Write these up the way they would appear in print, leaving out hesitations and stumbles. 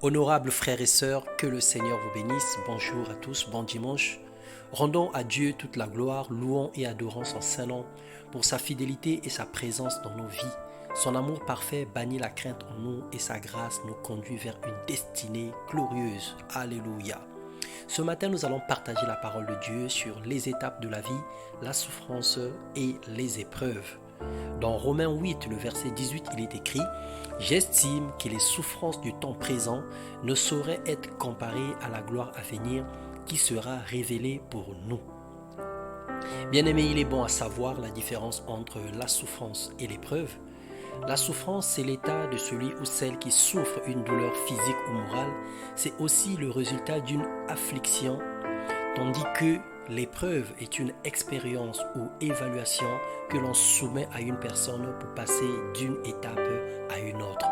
Honorables frères et sœurs, que le Seigneur vous bénisse. Bonjour à tous, bon dimanche. Rendons à Dieu toute la gloire, louons et adorons son Saint-Nom pour sa fidélité et sa présence dans nos vies. Son amour parfait bannit la crainte en nous et sa grâce nous conduit vers une destinée glorieuse. Alléluia. Ce matin, nous allons partager la parole de Dieu sur les étapes de la vie, la souffrance et les épreuves. Dans Romains 8, le verset 18, il est écrit « J'estime que les souffrances du temps présent ne sauraient être comparées à la gloire à venir qui sera révélée pour nous. » Bien-aimé, il est bon à savoir la différence entre la souffrance et l'épreuve. La souffrance, c'est l'état de celui ou celle qui souffre une douleur physique ou morale. C'est aussi le résultat d'une affliction, tandis que l'épreuve est une expérience ou évaluation que l'on soumet à une personne pour passer d'une étape à une autre.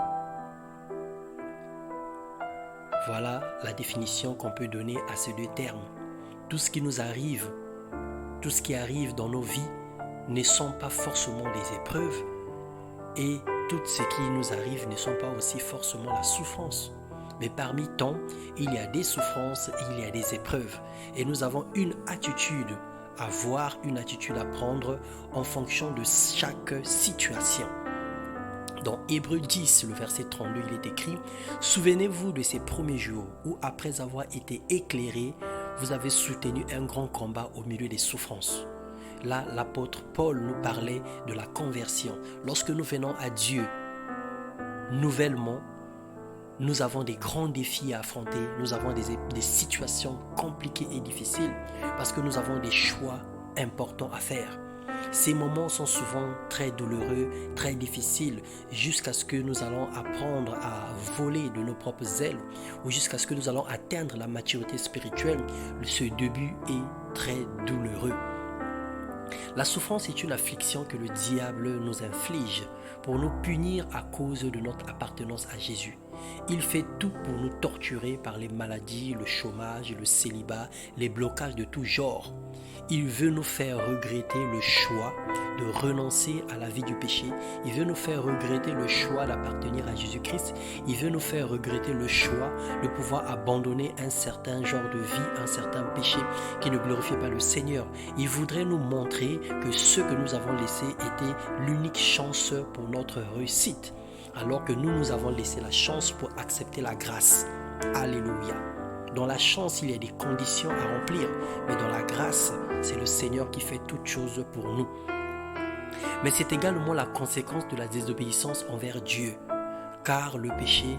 Voilà la définition qu'on peut donner à ces deux termes. Tout ce qui nous arrive, tout ce qui arrive dans nos vies ne sont pas forcément des épreuves et tout ce qui nous arrive ne sont pas aussi forcément la souffrance. Mais parmi tant, il y a des souffrances et il y a des épreuves. Et nous avons une attitude à voir, une attitude à prendre en fonction de chaque situation. Dans Hébreux 10, le verset 32, il est écrit « Souvenez-vous de ces premiers jours où, après avoir été éclairés, vous avez soutenu un grand combat au milieu des souffrances. » Là, l'apôtre Paul nous parlait de la conversion. Lorsque nous venons à Dieu nouvellement, nous avons des grands défis à affronter, nous avons des situations compliquées et difficiles parce que nous avons des choix importants à faire. Ces moments sont souvent très douloureux, très difficiles, jusqu'à ce que nous allons apprendre à voler de nos propres ailes ou jusqu'à ce que nous allons atteindre la maturité spirituelle. Ce début est très douloureux. La souffrance est une affliction que le diable nous inflige pour nous punir à cause de notre appartenance à Jésus. Il fait tout pour nous torturer par les maladies, le chômage, le célibat, les blocages de tout genre. Il veut nous faire regretter le choix de renoncer à la vie du péché. Il veut nous faire regretter le choix d'appartenir à Jésus-Christ. Il veut nous faire regretter le choix de pouvoir abandonner un certain genre de vie, un certain péché qui ne glorifie pas le Seigneur. Il voudrait nous montrer que ce que nous avons laissé était l'unique chance pour notre réussite, alors que nous avons laissé la chance pour accepter la grâce. Alléluia. Dans la chance, il y a des conditions à remplir, mais dans la grâce, c'est le Seigneur qui fait toutes choses pour nous. Mais c'est également la conséquence de la désobéissance envers Dieu, car le péché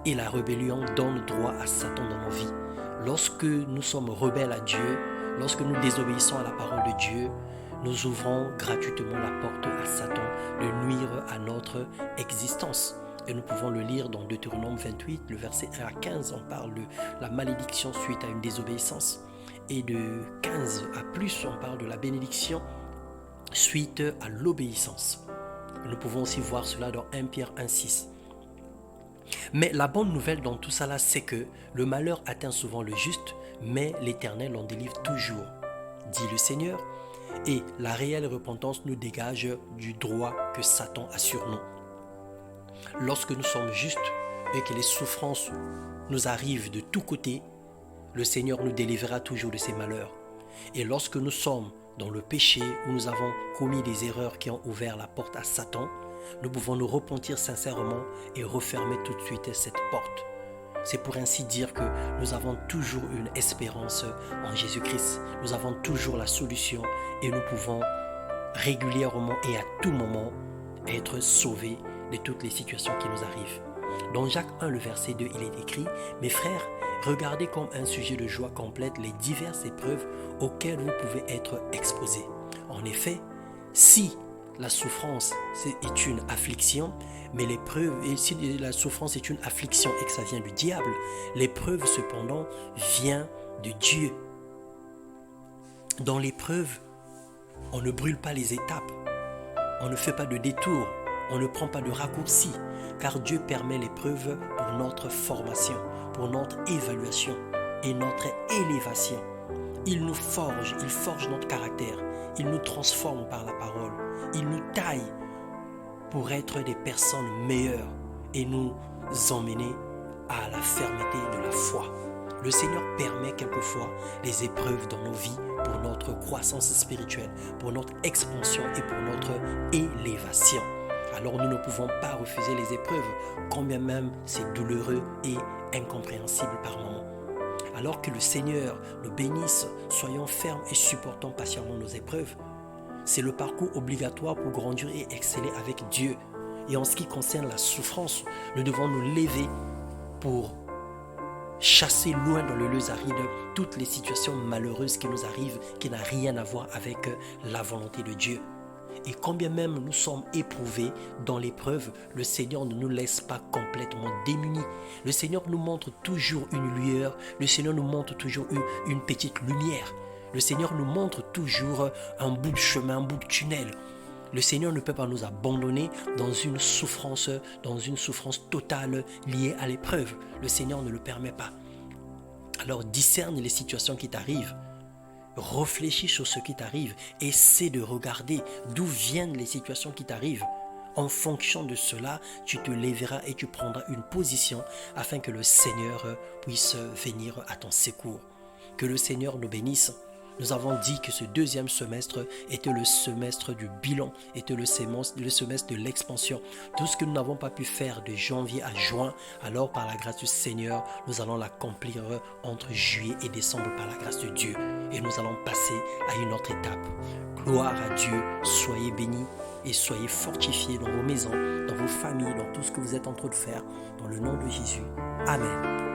et la rébellion donnent droit à Satan dans nos vies. Lorsque nous sommes rebelles à Dieu, lorsque nous désobéissons à la parole de Dieu, nous ouvrons gratuitement la porte à Satan de nuire à notre existence. Et nous pouvons le lire dans Deutéronome 28, le verset 1 à 15, on parle de la malédiction suite à une désobéissance. Et de 15 à plus, on parle de la bénédiction suite à l'obéissance. Nous pouvons aussi voir cela dans 1 Pierre 1,6. Mais la bonne nouvelle dans tout ça là, c'est que le malheur atteint souvent le juste, mais l'Éternel en délivre toujours, dit le Seigneur. Et la réelle repentance nous dégage du droit que Satan a sur nous. Lorsque nous sommes justes et que les souffrances nous arrivent de tous côtés, le Seigneur nous délivrera toujours de ces malheurs. Et lorsque nous sommes dans le péché, où nous avons commis des erreurs qui ont ouvert la porte à Satan, nous pouvons nous repentir sincèrement et refermer tout de suite cette porte. C'est pour ainsi dire que nous avons toujours une espérance en Jésus-Christ. Nous avons toujours la solution et nous pouvons régulièrement et à tout moment être sauvés de toutes les situations qui nous arrivent. Dans Jacques 1, le verset 2, il est écrit « Mes frères, regardez comme un sujet de joie complète les diverses épreuves auxquelles vous pouvez être exposés. En effet, si la souffrance est une affliction, mais l'épreuve, et si la souffrance est une affliction et que ça vient du diable, l'épreuve cependant vient de Dieu. Dans l'épreuve, on ne brûle pas les étapes, on ne fait pas de détour, on ne prend pas de raccourcis, car Dieu permet l'épreuve pour notre formation, pour notre évaluation et notre élévation. Il nous forge, il forge notre caractère, il nous transforme par la parole, il nous taille pour être des personnes meilleures et nous emmener à la fermeté de la foi. Le Seigneur permet quelquefois les épreuves dans nos vies pour notre croissance spirituelle, pour notre expansion et pour notre élévation. Alors nous ne pouvons pas refuser les épreuves, quand bien même c'est douloureux et incompréhensible par moments. Alors que le Seigneur nous bénisse, soyons fermes et supportons patiemment nos épreuves. C'est le parcours obligatoire pour grandir et exceller avec Dieu. Et en ce qui concerne la souffrance, nous devons nous lever pour chasser loin dans le lieu aride toutes les situations malheureuses qui nous arrivent, qui n'ont rien à voir avec la volonté de Dieu. Et quand bien même nous sommes éprouvés dans l'épreuve, le Seigneur ne nous laisse pas complètement démunis. Le Seigneur nous montre toujours une lueur, le Seigneur nous montre toujours une petite lumière. Le Seigneur nous montre toujours un bout de chemin, un bout de tunnel. Le Seigneur ne peut pas nous abandonner dans une souffrance totale liée à l'épreuve. Le Seigneur ne le permet pas. Alors discerne les situations qui t'arrivent. Réfléchis sur ce qui t'arrive. Essaie de regarder d'où viennent les situations qui t'arrivent. En fonction de cela, tu te lèveras et tu prendras une position afin que le Seigneur puisse venir à ton secours. Que le Seigneur nous bénisse. Nous avons dit que ce deuxième semestre était le semestre du bilan, était le semestre de l'expansion. Tout ce que nous n'avons pas pu faire de janvier à juin, alors par la grâce du Seigneur, nous allons l'accomplir entre juillet et décembre par la grâce de Dieu. Et nous allons passer à une autre étape. Gloire à Dieu, soyez bénis et soyez fortifiés dans vos maisons, dans vos familles, dans tout ce que vous êtes en train de faire. Dans le nom de Jésus. Amen.